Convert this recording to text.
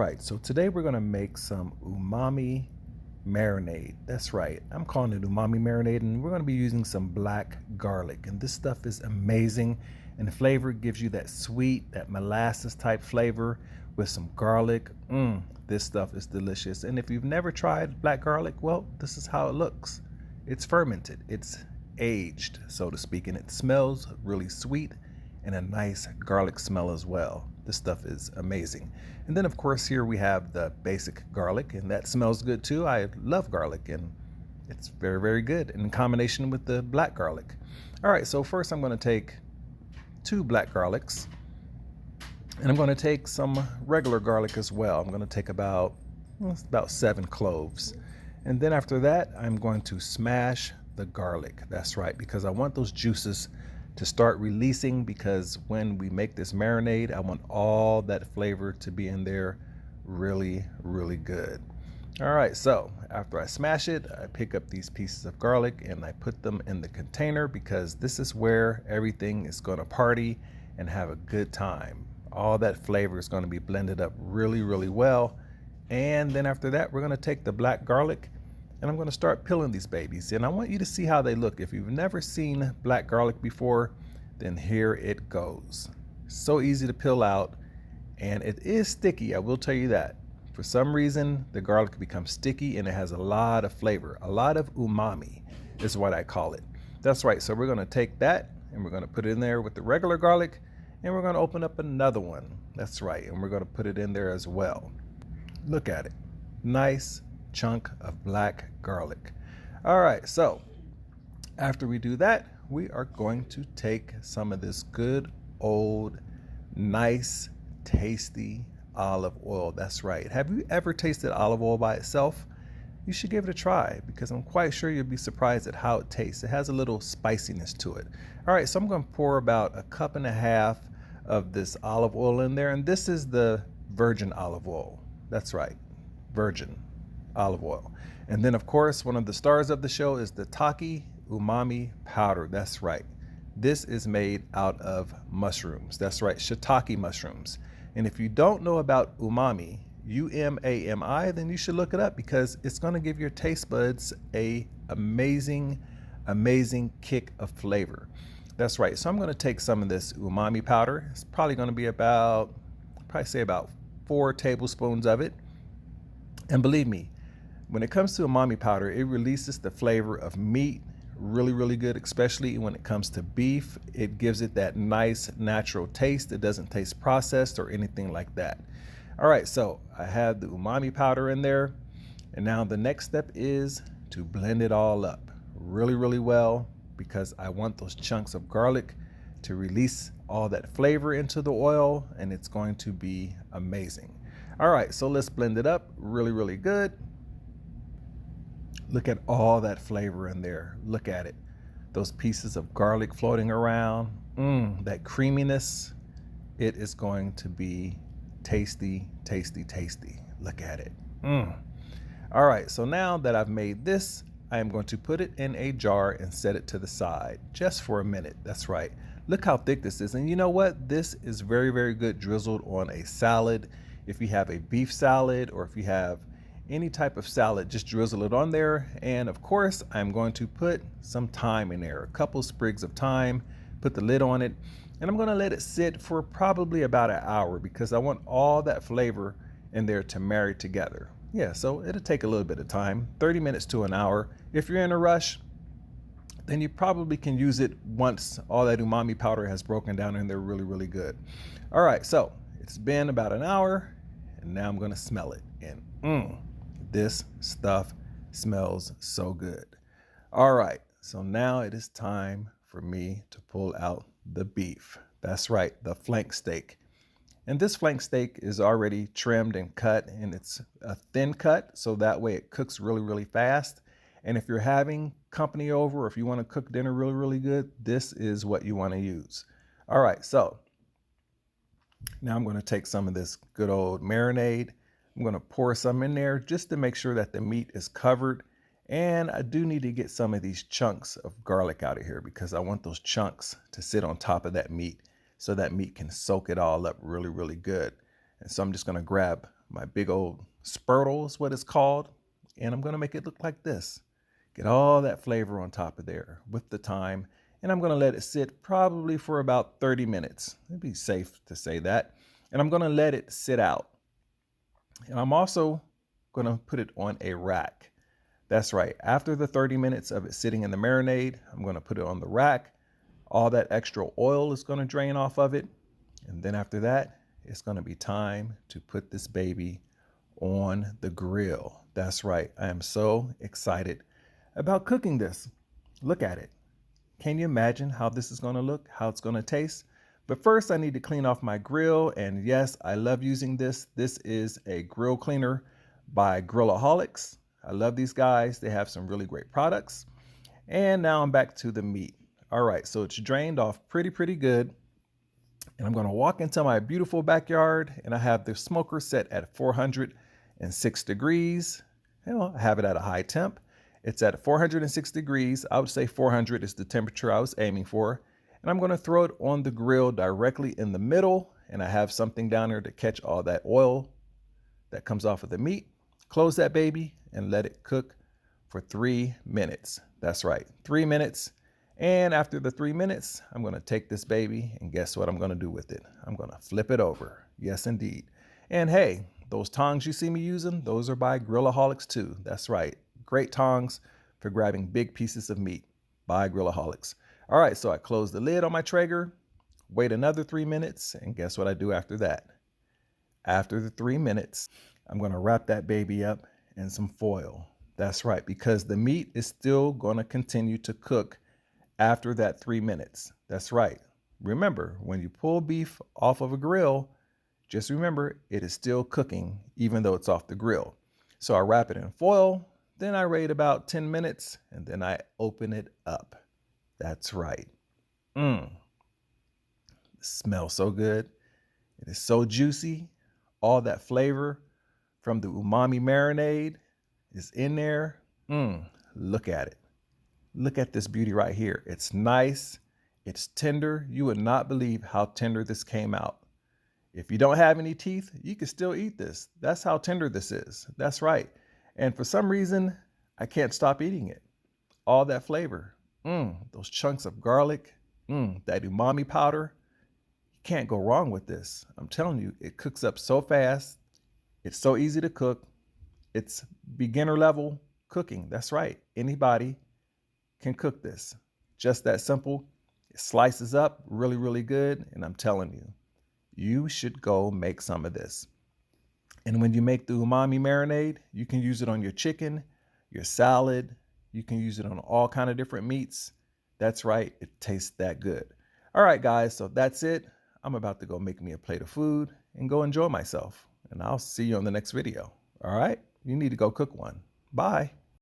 right, so today we're gonna make some umami marinade. That's right, I'm calling it umami marinade, and we're gonna be using some black garlic. And this stuff is amazing, and the flavor gives you that sweet, that molasses type flavor with some garlic. This stuff is delicious. And if you've never tried black garlic, well, this is how it looks. It's fermented, it's aged, so to speak, and it smells really sweet and a nice garlic smell as well. This stuff is amazing. And then of course here we have the basic garlic, and that smells good too. I love garlic, and it's very, very good in combination with the black garlic. All right, so first I'm going to take 2 black garlics, and I'm going to take some regular garlic as well. I'm going to take about 7 cloves. And then after that, I'm going to smash the garlic. That's right, because I want those juices to start releasing, because when we make this marinade, I want all that flavor to be in there really, really good. All right, so after I smash it, I pick up these pieces of garlic and I put them in the container, because this is where everything is going to party and have a good time. All that flavor is going to be blended up really, really well. And then after that, we're going to take the black garlic and I'm going to start peeling these babies. And I want you to see how they look. If you've never seen black garlic before, then here it goes. So easy to peel out, and it is sticky, I will tell you that. For some reason, the garlic becomes sticky, and it has a lot of flavor. A lot of umami is what I call it. That's right, so we're going to take that and we're going to put it in there with the regular garlic, and we're going to open up another one. That's right, and we're going to put it in there as well. Look at it. Nice chunk of black garlic. All right, so after we do that, we are going to take some of this good old nice tasty olive oil. That's right. Have you ever tasted olive oil by itself? You should give it a try, because I'm quite sure you'll be surprised at how it tastes. It has a little spiciness to it. All right, so I'm going to pour about 1.5 cups of this olive oil in there, and this is the virgin olive oil. That's right, virgin olive oil. And then of course, one of the stars of the show is the Taki umami powder. That's right, this is made out of mushrooms. That's right, shiitake mushrooms. And if you don't know about umami, umami, then you should look it up, because it's going to give your taste buds a amazing kick of flavor. That's right, so I'm going to take some of this umami powder. It's probably going to be about 4 tablespoons of it. And believe me, when it comes to umami powder, it releases the flavor of meat really, really good, especially when it comes to beef. It gives it that nice natural taste. It doesn't taste processed or anything like that. All right, so I have the umami powder in there, and now the next step is to blend it all up really, really well, because I want those chunks of garlic to release all that flavor into the oil, and it's going to be amazing. All right, so let's blend it up really, really good. Look at all that flavor in there. Look at it. Those pieces of garlic floating around. That creaminess. It is going to be tasty, tasty, tasty. Look at it. All right, so now that I've made this, I am going to put it in a jar and set it to the side just for a minute. That's right. Look how thick this is. And you know what? This is very, very good drizzled on a salad. If you have a beef salad, or if you have any type of salad, just drizzle it on there. And of course, I'm going to put some thyme in there, a couple sprigs of thyme, put the lid on it, and I'm going to let it sit for probably about an hour, because I want all that flavor in there to marry together. Yeah, so it'll take a little bit of time, 30 minutes to an hour. If you're in a rush, then you probably can use it once all that umami powder has broken down in there really, really good. All right, so it's been about an hour, and now I'm going to smell it. And this stuff smells so good. All right, so now it is time for me to pull out the beef. That's right, the flank steak. And this flank steak is already trimmed and cut, and it's a thin cut, so that way it cooks really, really fast. And if you're having company over, or if you want to cook dinner really, really good, this is what you want to use. All right, so now I'm going to take some of this good old marinade. I'm going to pour some in there just to make sure that the meat is covered. And I do need to get some of these chunks of garlic out of here, because I want those chunks to sit on top of that meat, so that meat can soak it all up really, really good. And so I'm just going to grab my big old spurtle is what it's called. And I'm gonna make it look like this. Get all that flavor on top of there with the thyme. And I'm gonna let it sit probably for about 30 minutes. It'd be safe to say that. And I'm gonna let it sit out. And I'm also gonna put it on a rack. That's right. After the 30 minutes of it sitting in the marinade, I'm gonna put it on the rack. All that extra oil is gonna drain off of it. And then after that, it's gonna be time to put this baby on the grill. That's right. I am so excited about cooking this. Look at it. Can you imagine how this is going to look, how it's going to taste? But first I need to clean off my grill. And yes, I love using this. This is a grill cleaner by Grillaholics. I love these guys. They have some really great products. And now I'm back to the meat. All right, so it's drained off pretty good. And I'm going to walk into my beautiful backyard, and I have the smoker set at 406 degrees. I have it at a high temp. It's at 406 degrees. I would say 400 is the temperature I was aiming for. And I'm going to throw it on the grill directly in the middle. And I have something down there to catch all that oil that comes off of the meat. Close that baby and let it cook for 3 minutes. That's right, 3 minutes. And after the 3 minutes, I'm going to take this baby, and guess what I'm going to do with it? I'm going to flip it over. Yes, indeed. And hey, those tongs you see me using, those are by Grillaholics too. That's right. Great tongs for grabbing big pieces of meat by Grillaholics. All right, so I close the lid on my Traeger, wait another 3 minutes, and guess what I do after that? After the 3 minutes, I'm going to wrap that baby up in some foil. That's right, because the meat is still going to continue to cook after that 3 minutes. That's right. Remember, when you pull beef off of a grill, just remember it is still cooking even though it's off the grill. So I wrap it in foil, then I wait about 10 minutes, and then I open it up. That's right. It smells so good. It is so juicy. All that flavor from the umami marinade is in there. Look at it. Look at this beauty right here. It's nice. It's tender. You would not believe how tender this came out. If you don't have any teeth, you can still eat this. That's how tender this is. That's right. And for some reason, I can't stop eating it. All that flavor. Those chunks of garlic. That umami powder. You can't go wrong with this. I'm telling you, it cooks up so fast. It's so easy to cook. It's beginner level cooking. That's right. Anybody can cook this. Just that simple. It slices up really good. And I'm telling you, you should go make some of this. And when you make the umami marinade, you can use it on your chicken, your salad. You can use it on all kind of different meats. That's right. It tastes that good. All right, guys. So that's it. I'm about to go make me a plate of food and go enjoy myself. And I'll see you on the next video. All right. You need to go cook one. Bye.